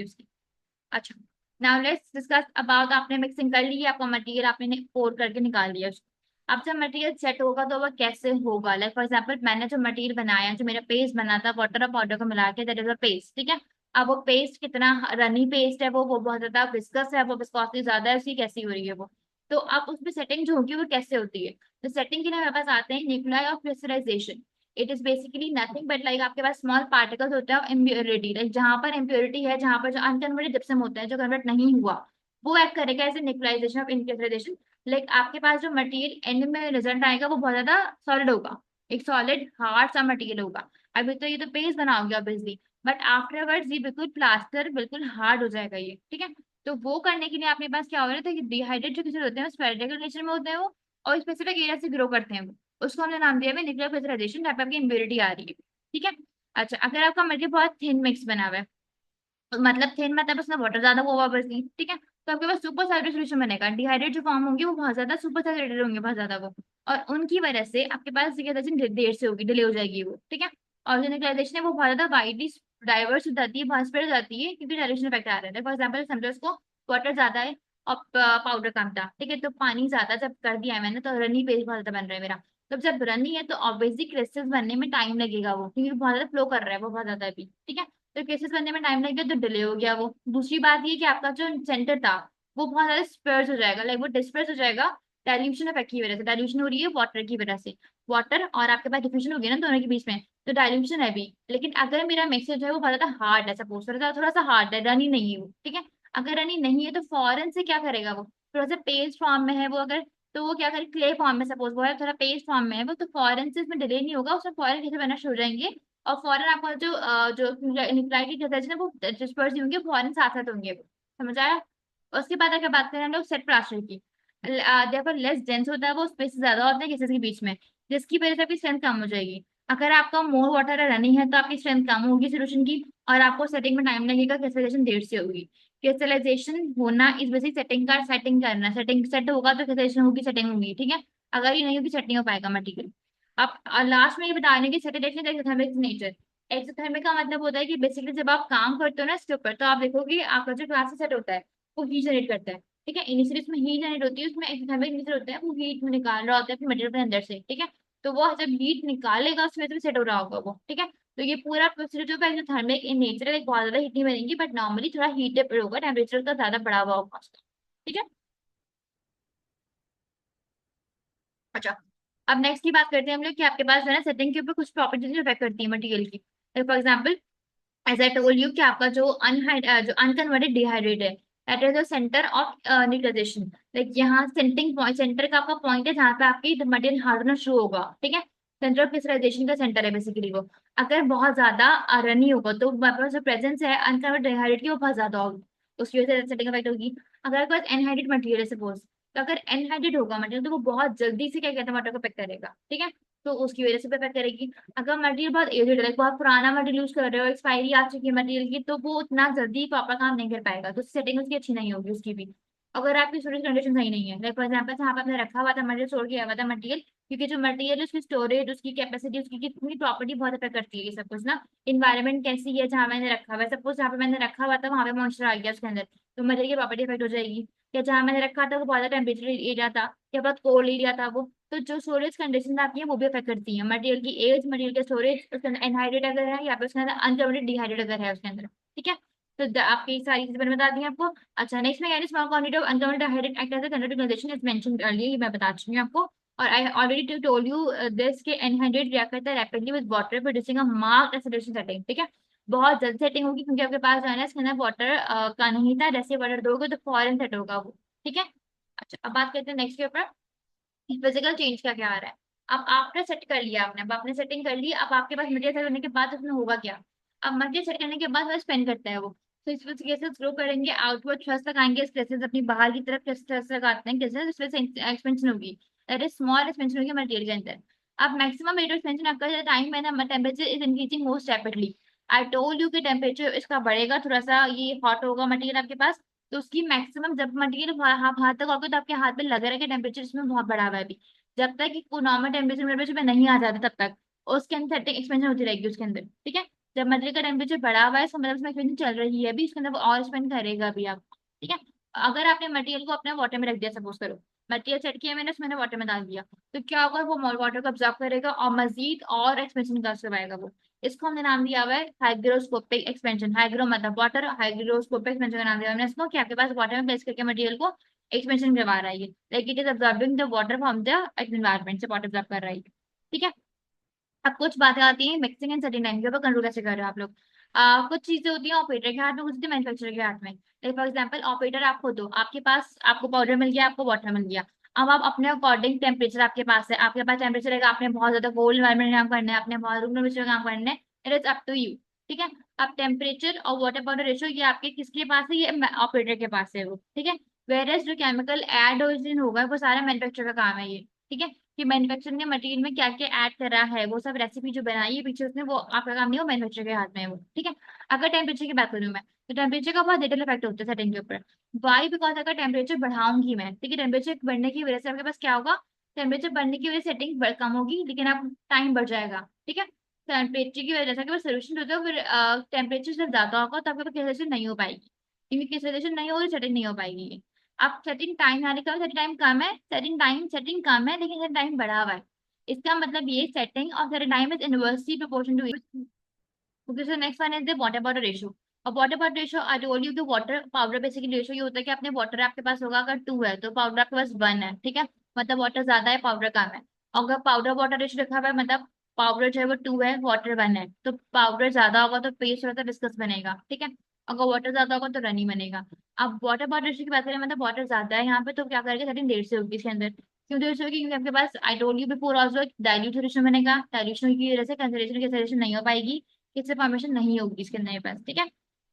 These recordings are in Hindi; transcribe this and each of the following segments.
उसकी। अच्छा, नाउ लेट्स डिस्कस अबाउट, आपने मिक्सिंग कर ली, आपका मटेरियल आपने पोर करके निकाल लिया उसको। अब जब मटेरियल सेट होगा तो वह कैसे होगा, लाइक फॉर एग्जांपल मैंने जो मटेरियल बनाया, जो मेरा पेस्ट बना था वाटर और पाउडर को मिला के, दैट इज अ पेस्ट, ठीक है। अब वो पेस्ट कितना रनी पेस्ट है, वो बहुत ज्यादा विस्कस है, वो विस्कोसिटी ज्यादा है, उसकी कैसी हो रही है वो। तो अब उसमें सेटिंग जो होगी वो कैसे होती है। तो सेटिंग के लिए हमारे पास आते हैं nuclei of crystallization. It is basically nothing but like आपके पास स्मॉल पार्टिकल्स होते हैं इम्प्योरिटी, लाइक जहां पर इम्प्योरिटी है, जहां पर जो अनकन्वर्टेड जिप्सम होता है, जो कन्वर्ट नहीं हुआ, वो एक्ट करेगा एज ए न्यूक्लियाइजेशन ऑफ इनक्रिस्टलाइजेशन। लाइक आपके पास जो मटेरियल एंड में रिजल्ट आएगा वो बहुत ज्यादा सॉलिड होगा, एक सॉलिड हार्ड सा मटेरियल होगा। अभी तो ये तो पेस्ट बनाओगे ऑब्वियसली, बट आफ्टरवर्ड्स ये बिल्कुल प्लास्टर बिल्कुल हार्ड हो जाएगा ये, ठीक है। तो वो करने के लिए आपके पास क्या हो रहा है कि डिहाइड्रेट जो किसी होते हैं स्फेरिकल नेचर में होते हैं वो, और स्पेसिफिक एरिया से ग्रो करते हैं वो। उसको हमने नाम दिया है न्यूक्लियर प्रेशराइजेशन, जहाँ पे आपकी इम्प्योरिटी आ रही है, ठीक है। अच्छा, अगर आपका मटेरियल बहुत थिन मिक्स बना हुआ है, मतलब थिन मतलब उसमें वाटर ज्यादा हुआ बस नहीं, ठीक है, तो आपके पास सुपर सैचुरेटेड सॉल्यूशन बनेगा। डिहाइड्रेट जो फॉर्म होंगे वो बहुत ज्यादा सुपर सैचुरेटेड होंगे, बहुत ज्यादा वो, और उनकी वजह से आपके पास डिहाइड्रेशन देर से होगी, डिले हो जाएगी वो, ठीक है। और जो न्यूक्लियराइजेशन है वो बहुत ज्यादा वाइडली डाइवर्स हो जाती है, बहुत स्प्रेड हो जाती है, क्योंकि डायरेक्शन इफेक्ट आ रहा है। फॉर एग्जाम्पल समझो उसको वाटर ज्यादा है और पाउडर कम था, ठीक है, तो पानी ज्यादा जब कर दिया है मैंने, तो रनी पेस्ट बहुत ज्यादा बन रहा है मेरा। तो जब रनी है तो ऑब्वियसली क्रिस्टल्स बनने में टाइम लगेगा वो, क्योंकि बहुत ज्यादा फ्लो कर रहा है वो बहुत ज्यादा अभी, ठीक है। तो केसेस बनने में टाइम लग गया तो डिले हो गया वो। दूसरी बात ये कि आपका जो सेंटर था वो बहुत ज्यादा स्पर्स हो जाएगा, लाइक वो डिस्पर्स हो जाएगा डाइल्यूशन इफेक्ट की वजह से। डाइल्यूशन हो रही है वाटर की वजह से, वाटर और आपके पास डिफ्यूजन हो गया ना दोनों के बीच में, तो डाइल्यूशन है भी। लेकिन अगर मेरा मिक्सर जो है वो बहुत ज्यादा हार्ड है, सपोज थोड़ा सा हार्ड है, रनी नहीं है वो, ठीक है। अगर रनी नहीं है तो फॉरन से क्या करेगा वो, थोड़ा सा पेस्ट फॉर्म में है वो अगर, तो वो क्या करे क्ले फॉर्म में, सपोज वो है थोड़ा पेस्ट फॉर्म में है वो, तो फॉरन से इसमें डिले नहीं होगा, उसमें फॉरन कैसे बनना शुरू हो जाएंगे। और फॉरन आपका जो न्यूक्लियाइड की डिस्पर्जन है वो डिस्पर्स होंगे, फॉरन साथ साथ होंगे वो, समझ आया। उसके बाद अगर बात करें हम लोग सेट प्लास्टर की, देखो लेस डेंस होता है वो, स्पेस ज्यादा होता है केसेस के बीच में, जिसकी वजह से आपकी स्ट्रेंथ कम हो जाएगी। अगर आपका मोर वाटर रनिंग है तो आपकी स्ट्रेंथ कम होगी सोल्यूशन की, और आपको सेटिंग में टाइम लगेगा, क्रिस्टलाइजेशन देर से होगी। क्रिस्टलाइजेशन होना इस बेसिक सेटिंग का, सेटिंग करना, सेटिंग सेट होगा तो क्रिस्टलाइजेशन होगी, सेटिंग होगी, ठीक है। अगर ये नहीं होगी सेट नहीं हो पाएगा मटेरियल। अब लास्ट में ये बता रहे हैं कि सेटेलाइट एक्सोथर्मिक नेचर। एक्सोथर्मिक का मतलब होता है कि बेसिकली जब आप काम करते हो ना इसके ऊपर, तो आप देखोगे आपका जो क्लास सेट होता है वो हीट जनरेट करता है, ठीक है। इनिशियली इसमें हीट जनरेट होती है, उसमें एक्सोथर्मिक नेचर होता है, वो हीट निकाल रहा होता है अपने मटेरियल के अंदर से, ठीक है। तो वो जब हीट निकालेगा उसमें से सेट हो रहा होगा वो, ठीक है। तो ये पूरा प्रोसीजर जो है एक्सोथर्मिक इन नेचर है, बहुत ज्यादा हीट नहीं बनेगी, बट नॉर्मली थोड़ा हीट होगा, टेम्परेचर का ज्यादा बढ़ा हुआ होगा उसका, ठीक है। अच्छा, अब नेक्स्ट की बात करते हैं हम लोग कि आपके पास जो है ना सेटिंग के ऊपर कुछ प्रॉपर्टीज इफेक्ट करती है मटेरियल की। For example as I told you कि आपका जो अनकन्वर्टेड डिहाइड्रेट है, that is the center of neutralization. Like यहाँ सेंटिंग पॉइंट, सेंटर का आपका पॉइंट है जहाँ पे आपकी मटेरियल हार्ड होना शुरू होगा, ठीक है। सेंटर ऑफ क्रिस्टलाइजेशन का सेंटर है बेसिकली वो। अगर बहुत ज्यादा रनी होगा तो हमारे पास जो प्रेजेंस है अनकन्वर्टेड डिहाइड्रेट की वो बहुत ज्यादा होगी, उसकी वजह से सेटिंग इफेक्ट होगी। अगर आपके पास एनहाइड्रेट मटेरियल है सपोज, तो अगर एनहाइड्रेट होगा मटेरियल तो वो बहुत जल्दी से क्या कहते हैं वाटर को इफेक्ट करेगा, ठीक है। तो उसकी वजह से भी इफेक्ट करेगी। अगर मटेरियल बहुत एजेड है, बहुत पुराना मटेरियल यूज कर रहे हो, एक्सपायरी आ चुकी है मटेरियल की, तो वो उतना जल्दी प्रॉपर काम नहीं कर पाएगा, तो सेटिंग उसकी अच्छी नहीं होगी उसकी भी। अगर आपकी स्टोरेज कंडीशन सही नहीं है, लाइक फॉर एग्जाम्पल जहाँ पे आपने रखा हुआ था मटेरियल, स्टोर किया हुआ था मटेरियल, क्योंकि जो मटेरियल उसकी स्टोरेज, उसकी कैपेसिटी, उसकी कितनी प्रॉपर्टी बहुत अफेक्ट करती है ये सब कुछ ना। इन्वायरमेंट कैसी है जहाँ मैंने रखा हुआ है, सपोज जहाँ पे मैंने रखा हुआ था वहाँ पे मॉइस्चर आ गया उसके अंदर, तो मटेरियल की प्रॉपर्टी अफेक्ट हो जाएगी। या जहाँ मैंने रखा था वो बहुत ज्यादा टेम्परेचर एरिया था, या बहुत कोल्ड एरिया था वो, तो जो स्टोरेज कंडीशन आती है वो भी अफेक्ट करती है मटेरियल की एज, मटेरियल के स्टोरेज, उसके अंदर एनहाइड्रेट अगर है या फिर उसके अंदर अनकन्वर्टेड डिहाइड्रेट अगर है उसके अंदर, ठीक है। तो आपकी सारी चीजें मैंने बता दी हैं आपको। अच्छा, नेक्स्ट में small quantity of unconverted dehydrate act as a conductive is mentioned earlier, ये मैं बता चुकी हूँ आपको। और I already told you this के एनहाइड्रेट रिएक्ट करता है rapidly with water producing a marked acceleration setting, ठीक है। बहुत जल्द सेटिंग होगी क्योंकि आपके पास जो है ना इसके अंदर वाटर का नहीं था, जैसे वाटर दोगे तो फॉरन सेट होगा वो, ठीक है। अच्छा, अब बात करते हैं नेक्स्ट के ऊपर, फिजिकल चेंज का क्या आ रहा है। अब आपने सेट कर लिया, आपने अब आपने सेटिंग कर ली, अब आपके पास मटेरियल सेट करने के बाद उसमें होगा क्या। अब मटेरियल सेट करने के बाद वह स्पेंड करता है वो, तो इस वजह से केसेस ग्रो करेंगे, आउटवर्ड थ्रस्ट लगाएंगे, स्ट्रेसेस अपनी बाहर की तरफ थ्रस्ट लगाते हैं केसेस, इस वजह से एक्सपेंशन होगी, दैट इज स्मॉल एक्सपेंशन होगी मटेरियल के अंदर। अब मैक्सिमम रेट ऑफ एक्सपेंशन आपका टाइम है ना, temperature is increasing most rapidly. I told you कि टेम्परेचर इसका बढ़ेगा, थोड़ा सा ये हॉट होगा मटेरियल आपके पास, तो उसकी मैक्सिमम जब मटेरियल हाथ तक होगा तो आपके हाथ पे लग रहा है कि टेम्परेचर इसमें बहुत बढ़ा हुआ है अभी, जब तक कि वो नॉर्मल टेम्परेचर में नहीं आ जाता तब तक उसके अंदर सेटिंग एक्सपेंशन होती रहेगी उसके अंदर, ठीक है। जब मटेरियल का टेम्परेचर बढ़ा हुआ है इसका मतलब उसमें एक्सपेंशन चल रही है अभी, इसके अंदर वो और स्पेंड करेगा भी आप। ठीक है। अगर आपने मटेरियल को अपने वाटर में रख दिया, सपोज करो मटेरियल सेट किया मैंने, उसमें वाटर में डाल दिया, तो क्या होगा, वो वाटर को ऑब्जॉर्व करेगा और मजीद और एक्सपेंशन करवाएगा वो। इसको हमने नाम दिया हुआ है हाइग्रोस्कोपिक एक्सपेंशन। हाइग्रो मतलब वाटर, हाइग्रोस्कोपिक एक्सपेंशन का नाम दिया हमने इसको, कि आपके पास वाटर में प्लेस करके मटेरियल को एक्सपेंशन करवा रहा है ये, like it is absorbing the water from the environment से, वाटर अब्सॉर्ब कर रहा है। ठीक है। अब कुछ बातें आती हैं मिक्सिंग एंड सेटिंग टाइम के ऊपर, कंट्रोल कैसे कर रहे हो आप लोग। कुछ चीजें होती हैं ऑपरेटर के हाथ में, कुछ होती है मैन्युफैक्चरर के हाथ में। लाइक फॉर एग्जांपल ऑपरेटर आप खुद हो, आपके पास आपको पाउडर मिल गया, आपको वाटर मिल गया। अब आप अपने अकॉर्डिंग टेम्परेचर आपके पास है, आपके पास टेम्परेचर है, आपने बहुत ज्यादा कोल्ड एनवायरमेंट में काम करना है, आपने बहुत रूम टेम्परेचर में काम करना है, it is up to you. ठीक है। अब टेम्परेचर और वाटर पाउडर रेशियो ये आपके किसके पास है, ये ऑपरेटर के पास है वो। ठीक है। वेरएस जो केमिकल एड होगा वो सारा मैन्युफैक्चरर का काम है ये। ठीक है। कि मैन्युफैक्चर ने मटेरियल में क्या क्या ऐड करा है, वो सब रेसिपी जो बनाई है पीछे उसने, वो आपका काम नहीं है, वो मैन्युफैक्चर के हाथ में है वो। ठीक है। अगर टेम्परेचर की बात करूँ मैं, तो टेम्परेचर का बहुत लिटिल इफेक्ट होता है सेटिंग के ऊपर। वाई बिकॉज अगर टेम्परेचर बढ़ाऊंगी मैं, ठीक है, टेम्परेचर बढ़ने की वजह से आपके पास क्या होगा, टेम्परेचर बढ़ने की वजह से सेटिंग कम होगी, लेकिन आप टाइम बढ़ जाएगा। ठीक है। टेम्परेचर की वजह से आपके पास सोल्यूशन होता है, फिर टेम्परेचर जब ज्यादा होगा तो आपके पास कैंसलेशन नहीं हो पाएगी, क्योंकि कैंसलेशन नहीं होगी सेटिंग नहीं हो पाएगी। आप सेटिंग टाइम यहाँ लिखा हुआ, सेटिंग टाइम कम है, सेटिंग कम है, लेकिन सेटिंग टाइम बढ़ा हुआ है। इसका मतलब ये setting of setting time is inversely proportion to. Okay, so next one is the water powder ratio. अब water powder ratio I told you कि वाटर पाउडर बेसिकली रेशियो ये होता है कि अपने वाटर आपके पास होगा अगर 2 है तो पाउडर आपके पास 1 है। ठीक है। मतलब वाटर ज्यादा है पाउडर कम है। अगर पाउडर वाटर रेशियो रखा हुआ है मतलब पाउडर जो है वो 2 है, वाटर 1 है, तो पाउडर ज्यादा होगा तो पेस्ट होता है विस्कस बनेगा। ठीक है। अगर वाटर ज्यादा होगा तो रनी बनेगा। अब वाटर पाउडर रेशियो की बात करें, मतलब वाटर ज्यादा है यहाँ पे तो क्या करेगा, सेटिंग देर से होगी इसके अंदर। क्यों देर से होगी, क्योंकि आपके पास I told you before also dilute solution बनेगा, डाइल्यूशन की वजह से कंसंट्रेशन की सॉल्यूशन नहीं हो पाएगी, इससे फॉर्मेशन नहीं होगी इसके अंदर पास। ठीक है।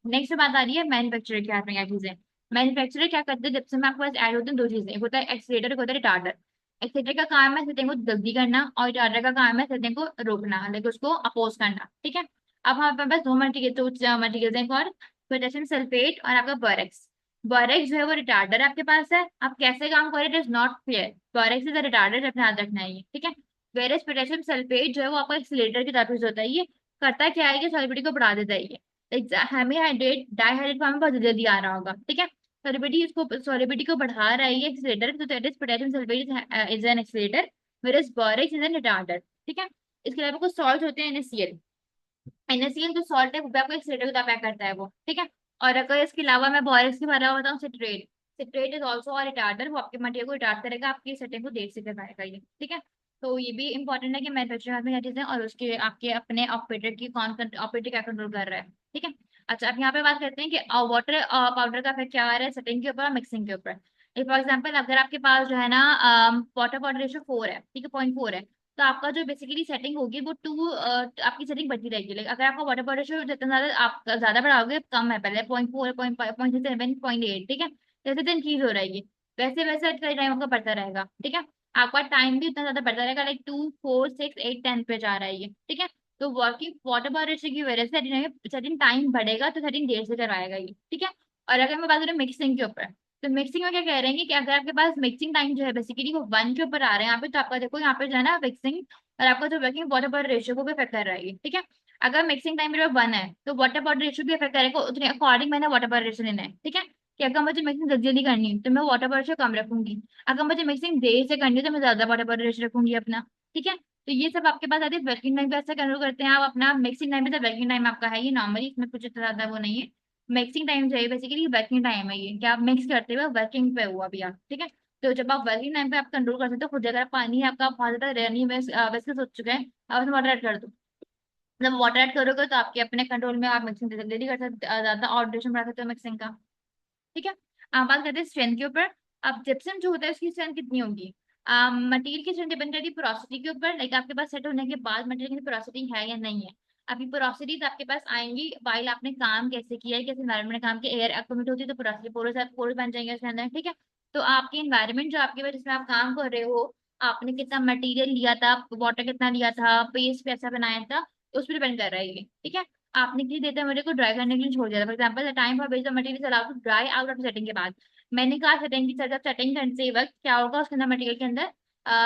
नेक्स्ट बात आ रही है मैन्युफैक्चरर के हाथ में क्या चीजें। मैन्युफैक्चरर क्या करते हैं, जब से में आपके पास ऐड होते हैं दो चीजें, एक होता है एक्सीलेटर, एक होता है रिटार्डर। एक्सीलेटर का काम है सेटिंग को जल्दी करना और रिटार्डर का काम है सेटिंग को रोकना, लाइक उसको अपोज करना। ठीक है। अब हमारे पास दो मटेरियल, तो मटेरियल एक और पोटेशियम सल्फेट और आपका बोरेक्स। बोरेक्स जो है वो रिटार्डर आपके पास है। अब कैसे काम करे, it is not clear. Borax is retarder, अपने याद रखना है ये। ठीक है। वेरस पोटेशियम सल्फेट जो है वो आपका एक्सीलेटर की तरफ यूज होता है। ये करता क्या है कि सॉलिबिलिटी को बढ़ा देता है ये। हेमीहाइड्रेट डाइहाइड्रेट फॉर्म में बहुत जल्दी आ रहा होगा। ठीक है। सॉलिबिलिटी को बढ़ा रहा है ये एक्सीलेटर, तो that is potassium sulphate is an accelerator, whereas borax is an retarder. ठीक है। इसके अलावा कुछ सॉल्ट होते हैं NaCl। NaCl जो सॉल्ट है वो भी आपको एक्सीलेटर को पैक करता है वो। ठीक है। और अगर इसके अलावा मैं बोरेक्स की बात बताऊँ, citrate. Citrate is also a retarder, वो आपके मटेरियल को रिटार्ड करेगा, आपकी सेटिंग को देर से करवाएगा ये। ठीक है। तो ये भी इंपॉर्टेंट है कि मैन्युफैक्चरर में क्या चीजें और उसके आपके अपने ऑपरेटर की कौन ऑपरेटर क्या कंट्रोल कर रहा है। ठीक है। अच्छा अब यहाँ पे बात करते हैं कि वाटर पाउडर का इफेक्ट क्या आ रहा है सेटिंग के ऊपर और मिक्सिंग के ऊपर। फॉर एग्जाम्पल अगर आपके पास जो है ना वाटर पाउडर रेशो 4 है, ठीक है, 0.4 है, तो आपका जो बेसिकली सेटिंग होगी वो 2, आपकी सेटिंग बढ़ती रहेगी। लाइक अगर आपका वाटर पाउडर रेशो जितना ज्यादा आप ज्यादा बढ़ाओगे, कम है पहले 0.4, 0.5, 0.7, 0.8। ठीक है। जैसे जैसे इंक्रीज हो रहेगी वैसे वैसे टाइम आपका बढ़ता रहेगा। ठीक है। आपका टाइम भी उतना ज्यादा बढ़ता रहेगा, लाइक 2, 4, 6, 8, 10 पे जा रहा है ये। ठीक है। तो वर्किंग वाटर पावर रेशियो की वजह से सेटिंग टाइम बढ़ेगा तो सेटिंग देर से करवाएगा ये। ठीक है। और अगर मैं बात करूँ मिक्सिंग के ऊपर, तो मिक्सिंग में क्या कह रहे हैं कि अगर आपके पास मिक्सिंग टाइम जो है बेसिकली वो 1 के ऊपर आ रहा है यहाँ पे, तो आपका देखो यहाँ पे जो है ना मिक्सिंग और आपका जो वर्किंग वाटर पावर रेशियो को भी अफेक्ट कर रहा है ये। ठीक है। अगर मिक्सिंग टाइम मेरे 1 है तो वाटर पावर रेशियो भी अफेक्ट करेगा, उतने अकॉर्डिंग मैंने वाटर पावर रेशियो लेना है। ठीक है। कि अगर मुझे मिक्सिंग जल्दी जल्दी करनी है तो मैं वाटर पावर रेशियो कम रखूंगी, अगर मुझे मिक्सिंग देर से करनी है तो मैं ज्यादा वाटर पावर रेशियो रखूंगी अपना। ठीक है। तो ये सब आपके पास आते हैं वर्किंग टाइम पे ऐसा कंट्रोल करते हैं आप अपना। मिक्सिंग टाइम पे वर्किंग टाइम आपका है ये नॉर्मली, इसमें कुछ इतना ज्यादा वो नहीं है। मिक्सिंग टाइम जो है बेसिकली वर्किंग टाइम है ये, क्या आप मिक्स करते हुए वर्किंग पे हुआ अभी आप। ठीक है। तो जब आप वर्किंग टाइम पे आप कंट्रोल कर सकते हो खुद, अगर पानी है आपका बहुत ज्यादा रनी वेस्कस हो चुका है, आप उसमें वाटर ऐड कर दो। जब वाटर ऐड करोगे तो आपके अपने कंट्रोल में आप मिक्सिंग जल्दी कर सकते, ज्यादा और ड्यूरेशन बढ़ा सकते हो मिक्सिंग का। ठीक है। आप बात करते हैं स्ट्रेंथ के ऊपर। अब जिप्सम जो होता है उसकी स्ट्रेंथ कितनी होगी, मटेरियल की स्ट्रेंथ डिपेंड करती है पोरोसिटी के ऊपर, लाइक आपके पास सेट होने के बाद मटेरियल की पोरोसिटी है या नहीं है। अभी पोरोसिटीज आपके पास आएंगी वाइल आपने काम कैसे किया है, कैसे एनवायरमेंट में काम किया, एयर एक्टिविटी होती है तो पोरोसिटी पोरस बन जाएंगे उसके अंदर। ठीक है। तो आपके एनवायरमेंट जो आपके पास जिसमें आप काम कर रहे हो, आपने कितना मटेरियल लिया था, वाटर कितना लिया था, पेस्ट कैसा बनाया था, उस पर डिपेंड कर रहा है ये। ठीक है। आपने किसी देते मटेरियल को ड्राई करने के लिए छोड़ दिया था, for example time for base the material allowed to dry out of setting के बाद, मैंने कहा सेटिंग की जब सेटिंग करते वक्त क्या होगा उसके अंदर मटेरियल के अंदर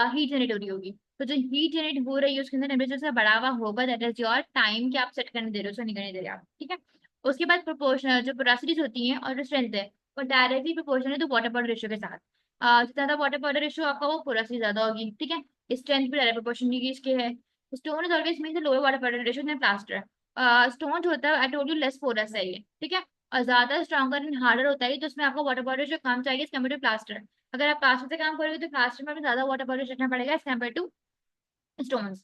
हीट जनरेट हो रही होगी, तो जो हीट जनरेट हो रही है उसके अंदर टेम्परेचर से बढ़ा हुआ होगा, दैट इज योर टाइम कि आप सेट करने दे रहे हो, उसको नहीं करने दे रहे आप, ठीक है। उसके बाद प्रोपोर्शनल जो पोरोसिटीज होती हैं और जो स्ट्रेंथ है वो डायरेक्टली प्रोपोर्शनल है तो वाटर पाउडर रेशियो के साथ। जितना ज्यादा वाटर पाउडर रेशियो आपका वो पोरोसिटी ज्यादा होगी, ठीक है। स्ट्रेंथ भी डायरेक्ट प्रोपोर्शनल की इसके है। Stone is always mean the lower water powder ratio then plaster. Stone जो होता है I told you less porous है ये, ठीक है। और ज्यादा स्ट्रॉन्गर एंड हार्डर होता है तो उसमें आपको वाटर पाउडर रेशियो कम चाहिए एज कम्पेयर टू प्लास्टर। अगर आप प्लास्टर से काम करोगे तो प्लास्टर में भी ज्यादा वाटर पाउडर रेशियो रखना पड़ेगा as compare to stones.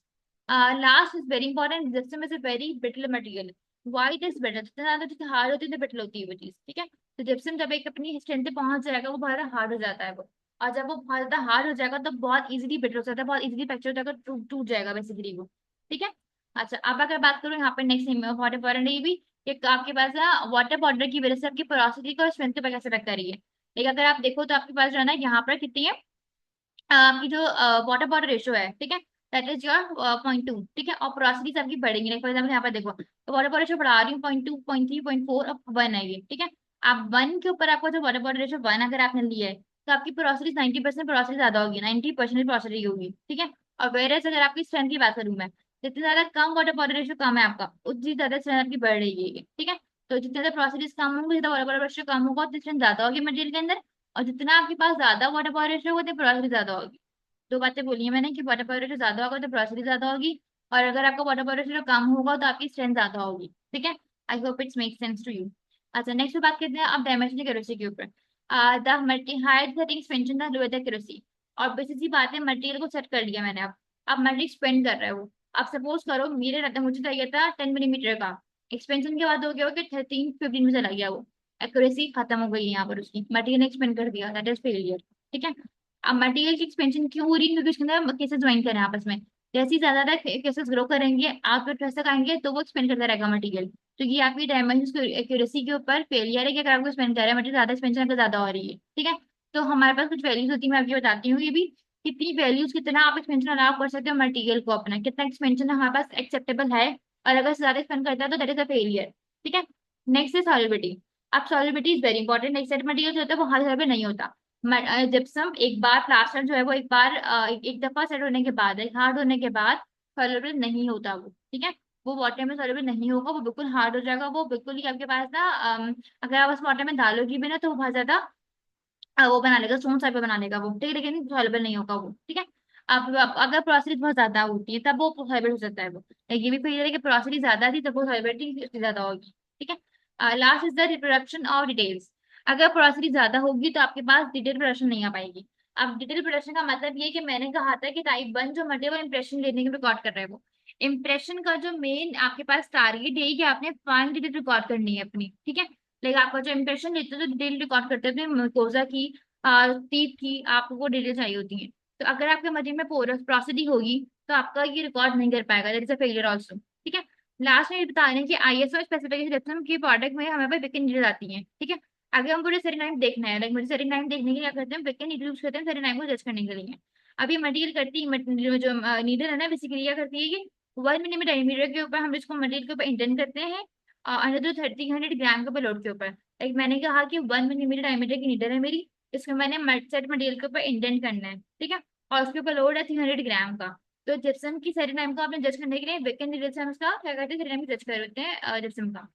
Last is very important. Gypsum is a very brittle material. Why it is brittle? जितना ज्यादा जितना हार्ड होती है तो brittle होती है वो चीज, ठीक है। तो जिप्सम जब एक अपनी स्ट्रेंथ पे पहुंच जाएगा वो बहुत हार्ड हो जाता है वो। और जब वो बहुत ज्यादा हार्ड हो जाएगा तो बहुत इजीली ब्रिटल हो जाता है, बहुत इजीली फ्रैक्चर हो जाएगा, टूट टूट जाएगा बेसिकली वो, ठीक है। अच्छा अब अगर बात करूँ यहाँ पे नेक्स्ट वाटर पाउडर ये भी कि आपके पास वाटर पाउडर की वजह से आपकी पोरोसिटी को स्ट्रेंथ पे कैसे अफेक्ट कर रही है। लेकिन अगर आप देखो तो आपके पास जो है ना यहाँ पर कितनी है आपकी जो वाटर पाउडर रेशियो है, ठीक है, दैट इज योर 0.2, ठीक है। और पोरोसिटीज आपकी बढ़ेंगी, लाइक फॉर एग्जाम्पल यहाँ पर देखो तो वाटर पाउडर रेशियो बढ़ा रही हूँ 0.2 0.3 0.4 अब 1 है ये, ठीक है। आप 1 के ऊपर आपको जो वाटर पाउडर रेशियो 1 अगर आपने लिया है तो आपकी पोरोसिटी 90% पोरोसिटी ज्यादा होगी, 90% पोरोसिटी होगी, ठीक है। और वेरएज अगर आपकी स्ट्रेंथ की बात करूँ मैं, जितनी ज्यादा कम वाटर पाउडर रेशियो कम है आपका उतनी ज्यादा स्ट्रेंथ आपकी बढ़ रही है, ठीक है। तो जितने ज्यादा पोरोसिटीज कम होंगी जितना वाटर पाउडर रेशियो कम होगा उतनी स्ट्रेंथ ज्यादा होगी मटेरियल के अंदर। और जितना आपके पास ज्यादा वाटर पाउडर रेशियो होगा उतनी पोरोसिटी ज्यादा होगी। दो बातें बोली है मैंने कि वाटर पाउडर ज्यादा होगा तो पोरोसिटी ज्यादा होगी, और अगर आपका वाटर पाउडर कम होगा तो आपकी स्ट्रेंथ ज्यादा होगी, ठीक है। I hope it's make sense to you. अच्छा नेक्स्ट बात करते हैं अब डायमेंशन एक्यूरेसी के ऊपर। The multi higher setting expansion the lower the accuracy. और बेसिक सी बात है मटेरियल को सेट कर लिया मैंने, अब मटेरियल एक्सपेंड कर रहा है वो। अब सपोज करो मेरे रहता मुझे चाहिए था 10 मिलीमीटर का, एक्सपेंशन के बाद हो गया हो कि 13 15 में चला गया वो, एक्यूरेसी खत्म हो गई यहाँ पर उसकी, मटेरियल ने एक्सपेंड कर दिया, दैट इज फेलियर, ठीक है। अब मटेरियल की एक्सपेंशन क्यों हो रही है क्योंकि उसके अंदर केसेस ज्वाइन करें आपस में। जैसे ही ज्यादा केसेस ग्रो करेंगे आप ट्रस्ट तक आएंगे तो वो एक्सपेंड करता रहेगा मटेरियल। तो ये आपकी डायमेंशन एक्यूरेसी के ऊपर फेलियर है कि अगर आपको एक्सपेंड कर रहा है मटेरियल ज्यादा एक्सपेंशन अगर ज्यादा हो रही है, ठीक है। तो हमारे पास कुछ वैल्यूज होती है मैं आपको बताती हूँ ये भी, कितनी वैल्यूज कितना आप एक्सपेंशन अलाउ कर सकते हो मटेरियल को अपना, कितना एक्सपेंशन हमारे पास एक्सेप्टेबल है, और अगर ज्यादा एक्सपेंड करता है तो दैट इज अ फेलियर, ठीक है। नेक्स्ट है सॉल्युबिलिटी। अब सॉल्युबिलिटी इज वेरी इंपॉर्टेंट, एक सेट मटेरियल जो होता है वो हर जगह पे नहीं होता। जिप्सम एक बार प्लास्टर जो है वो एक बार एक दफा सेट होने के बाद हार्ड होने के बाद सॉल्युबल नहीं होता वो, ठीक है। वो वाटर में सॉल्युबल नहीं होगा, वो बिल्कुल हार्ड हो जाएगा, वो बिल्कुल ही आपके पास ना अगर आप उस वाटर में डालोगी भी ना तो वो बहुत ज्यादा वो बना लेगा, स्टोन टाइप बना लेगा वो, ठीक है, लेकिन सॉल्युबल नहीं होगा वो, ठीक है। अब अगर पोरोसिटी बहुत ज्यादा होती है तब वो सॉल्युबल हो सकता है वो, ये भी क्लियर है कि पोरोसिटी ज्यादा थी तब वो सॉल्युबिलिटी ज्यादा होगी, ठीक है। Last is the reproduction of details. अगर पोरोसिटी ज्यादा होगी तो आपके पास डिटेल प्रोडक्शन नहीं आ पाएगी। अब डिटेल प्रोडक्शन का मतलब ये कि मैंने कहा था कि टाइप 1 जो मटेरियल इंप्रेशन लेने के रिकॉर्ड कर रहा है वो इंप्रेशन का जो मेन आपके पास टारगेट है कि आपने फाइन डिटेल रिकॉर्ड करनी है अपनी, ठीक है। लेकिन आपका जो इंप्रेशन लेते हो तो डिटेल रिकॉर्ड करते हैं मुकोजा की टीथ की आपको डिटेल चाहिए होती है। तो अगर आपके मरीज में पोरस प्रोसिडी होगी तो आपका ये रिकॉर्ड नहीं कर पाएगा, that is a failure also, ठीक है। लास्ट में ये बता रहे हैं कि आईएसओ स्पेसिफिकेशन की प्रोडक्ट में हमें पास विकिन नीडल आती है, ठीक है। अगर हम पूरे सेरेनाइम देखना है, लाइक मुझे सेरेनाइम देखने के लिए क्या करते हैं विकिन नीडल यूज करते हैं सेरेनाइम को जज करने के लिए। अभी मटेरियल करती है जो नीडल है ना बेसिकली क्या करती है कि 1 मिलीमीटर डायमीटर के ऊपर हम इसको मटेरियल के ऊपर इंटेंट करते हैं अनदर 30 100 ग्राम के ऊपर लोड के ऊपर। लाइक मैंने कहा कि 1 मिलीमीटर डायमीटर की नीडल है मेरी, इसमें मैंने सेट मटेरियल के ऊपर इंडेंट करना है, ठीक है। और उसके ऊपर लोड है 300 ग्राम का। तो जिप्सम की सेरेनाइम को आपने जज करने के लिए विकन नीडल से हम उसका क्या करते हैं सेरेनाइम को जज कर देते हैं जिप्सम का।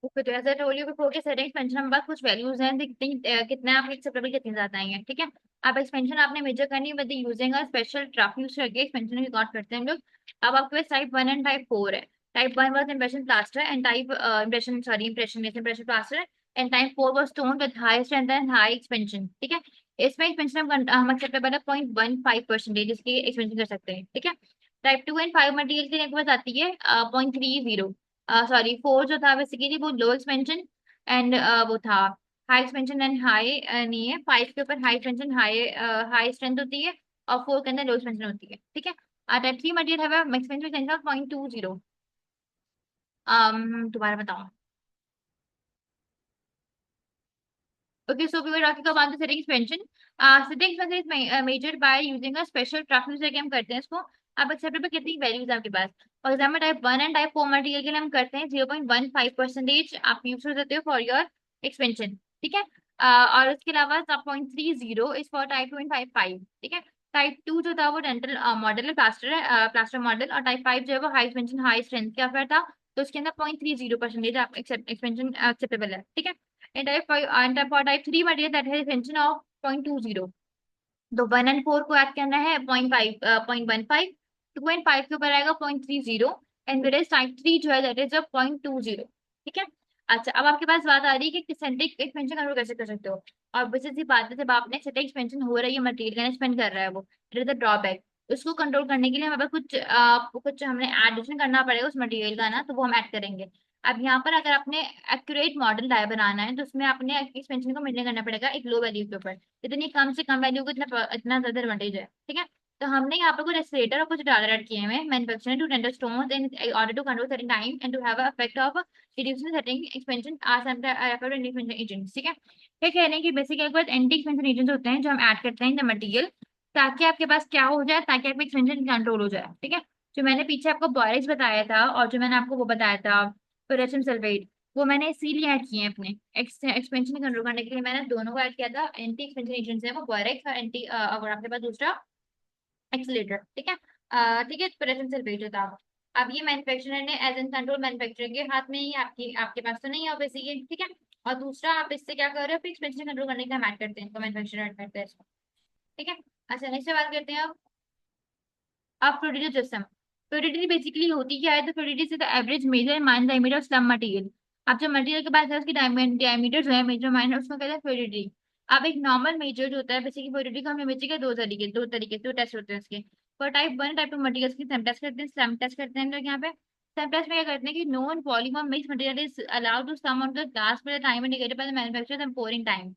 ओके तो ऐसा टोल यू बिफोर के सेटिंग एक्सपेंशन हमारे पास कुछ वैल्यूज हैं कितनी कितना आप एक्सेप्टेबल कितनी ज्यादा आएंगे, ठीक है। आप एक्सपेंशन आपने मेजर करनी है with using a special trough use करके एक्सपेंशन रिकॉर्ड करते हैं हम लोग। अब आपके पास टाइप 1 एंड टाइप 4 है। Type 1 was impression plaster and type impression sorry impression plaster and type 4 was stone with high strength and high expansion, ठीक है। इसमें एक्सपेंशन हम एक्सेप्टेबल है 0.15% इसकी एक्सपेंशन कर सकते हैं, ठीक है। टाइप 2 एंड 5 मटेरियल के लिए आपके पास आती है 0.30, सॉरी 4 जो था बेसिकली वो लो एक्सपेंशन एंड वो था हाई एक्सपेंशन एंड हाई नहीं है, 5 के ऊपर high expansion high high strength होती है और 4 के अंदर लो एक्सपेंशन होती है, ठीक है। टाइप 3 मटेरियल है एक्सपेंशन 0.20। दोबारा बताओ। Okay, so we were talking about the setting expansion. Setting expansion is measured by using a special trough use करके हम करते हैं इसको। अब एक्सेप्टेबल कितनी वैल्यूज आपके पास, for example type 1 and type 4 material के लिए हम करते हैं 0.15% आप यूज कर सकते हो फॉर योर एक्सपेंशन, ठीक है। और उसके अलावा 0.30 इज फॉर टाइप 2.55, ठीक है। टाइप 2 जो था वो डेंटल मॉडल है, प्लास्टर मॉडल, और टाइप 5 जो है वो हाई एक्सपेंशन हाई स्ट्रेंथ का अफेयर था, तो उसके अंदर 0.30% आप एक्सपेंशन एक्सेप्टेबल है, ठीक है। In type 5 and for type 3 material that है एक्सपेंशन ऑफ 0.20, तो 1 और 4 को ऐड करना है 0.5 0.15, 2.5 के ऊपर आएगा 0.30, एंड टाइप 3 जो है दैट इज 0.20, ठीक है। अच्छा, अब आपके पास बात आ रही है कि सेंटिक एक्सपेंशन कंट्रोल कैसे कर सकते हो। और बेसिक सी बात है, जब आपने सेंटिक एक्सपेंशन हो रही है, मटेरियल का स्पेंड कर रहा है वो, इट इज द ड्रॉबैक। उसको कंट्रोल करने के लिए हमें कुछ हमने एडिशन करना पड़ेगा उस मटेरियल का ना, तो वो हम ऐड करेंगे। अब यहाँ पर अगर आपने एक्यूरेट मॉडल डाय बनाना है, तो उसमें आपने एक्सपेंशन को मेंटेन करना पड़ेगा एक लो वैल्यू के ऊपर। जितनी कम से कम वैल्यू को इतना इतना ज्यादा एडवांटेज है, ठीक है। तो हमने यहाँ पर कुछ एक्सीलेटर और कुछ डाटा ऐड किए हैं manufacturing to tender stones in order to control certain time and to have a effect of reducing certain expansion are some expansion agents, ठीक है। क्या कह रहे हैं कि बेसिकली एक बार एंटी एक्सपेंशन एजेंट्स होते हैं जो हम ऐड करते हैं इन द मटेरियल, ताकि आपके पास क्या हो जाए, ताकि आपका एक्सपेंशन कंट्रोल हो जाए, ठीक है। जो मैंने पीछे आपको बोरेक्स बताया था और जो मैंने आपको वो बताया था पोटेशियम सल्फेट, वो मैंने इसीलिए ऐड किए हैं अपने एक्सपेंशन कंट्रोल करने के लिए। मैंने दोनों को ऐड किया था, एंटी एक्सपेंशन एजेंट्स है वो बोरेक्स और और आपके पास दूसरा एक्सीलेटर, ठीक है। ठीक है, पोटेशियम सल्फेट था। अब ये मैन्युफैक्चरर ने एज एन कंट्रोल मैन्युफैक्चरर के हाथ में ही, आपकी आपके पास तो नहीं है ऑब्वियसली, ठीक है। और दूसरा, आप इससे क्या कर रहे हो, एक्सपेंशन कंट्रोल करने के लिए हम ऐड करते हैं, तो मैन्युफैक्चरर ऐड करते हैं इसको, ठीक है। अच्छा, नेक्स्ट बात करते हैं अब फ्लूइडिटी सिस्टम। फ्लूइडिटी बेसिकली होती क्या है, तो फ्लूइडिटी से the average measure mean diameter of slump material. अब जो मटेरियल के पास है उसकी डायमीटर जो है मेजर माइन, उसको कहते हैं फ्लूइडिटी। अब एक नॉर्मल मेजर जो होता है, बेसिकली फ्लूइडिटी को हमने मेजर किया दो तरीके दो टेस्ट होते हैं इसके। फॉर टाइप 1 टाइप 2 मटेरियल की सैम टेस्ट करते हैं, स्लम टेस्ट करते हैं लोग यहाँ पे। सैम टेस्ट में क्या करते हैं कि known volume of mix material is allowed to some on the glass by the time indicated by the manufacturer and pouring time.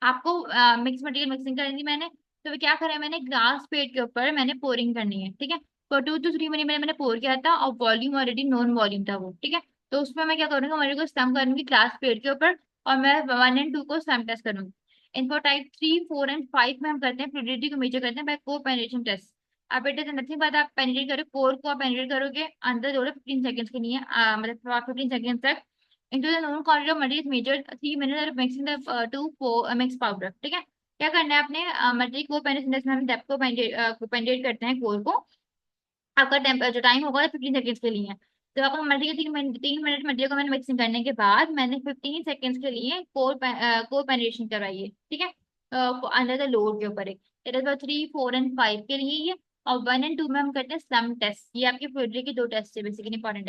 आपको मिक्स मटेरियल मिक्सिंग करनी थी मैंने, तो क्या करा मैंने, ग्लास प्लेट के ऊपर मैंने पोरिंग करनी है, ठीक है। तो 2 to 3 मिनट मैंने पोर किया था और वॉल्यूम ऑलरेडी नॉन वॉल्यूम था वो, ठीक है। तो उसमें मैं क्या करूंगा, मेरे को स्टम्प करूंगी ग्लास प्लेट के ऊपर, और मैं 1 और 2 को स्टम्प टेस्ट करूंगी। इनको टाइप 3 4 एंड 5 में हम करते हैं फ्लूइडिटी को मेजर करते हैं बाय को पेनिट्रेशन टेस्ट। अब इट इज नथिंग बट आप पेनिट्रेट करो कोर को, आप पेनिट्रेट करोगे अंदर जोड़ो 15 सेकंड्स के लिए, मतलब 15 सेकंड तक into the known quantity of material is measured 3 minutes of mixing the mixed powder, ठीक है। क्या करना है आपने, मटेरियल को पेनिट्रेशन में हम डेप्थ को पेनिट्रेट करते हैं कोर को। आपका जो टाइम होगा 15 सेकेंड्स के लिए। तो आपका मटेरियल 3 मिनट मटेरियल को मैंने मिक्सिंग करने के बाद मैंने 15 सेकेंड्स के लिए कोर पेनिट्रेशन करवाई है, ठीक है। अंडर द लोड के ऊपर एक, इट इज 3 4 एंड 5 के लिए ये। और 1 और 2 में हम करते हैं स्लम टेस्ट। ये आपके फ्लूइडिटी के दो टेस्ट है बेसिकली इंपॉर्टेंट।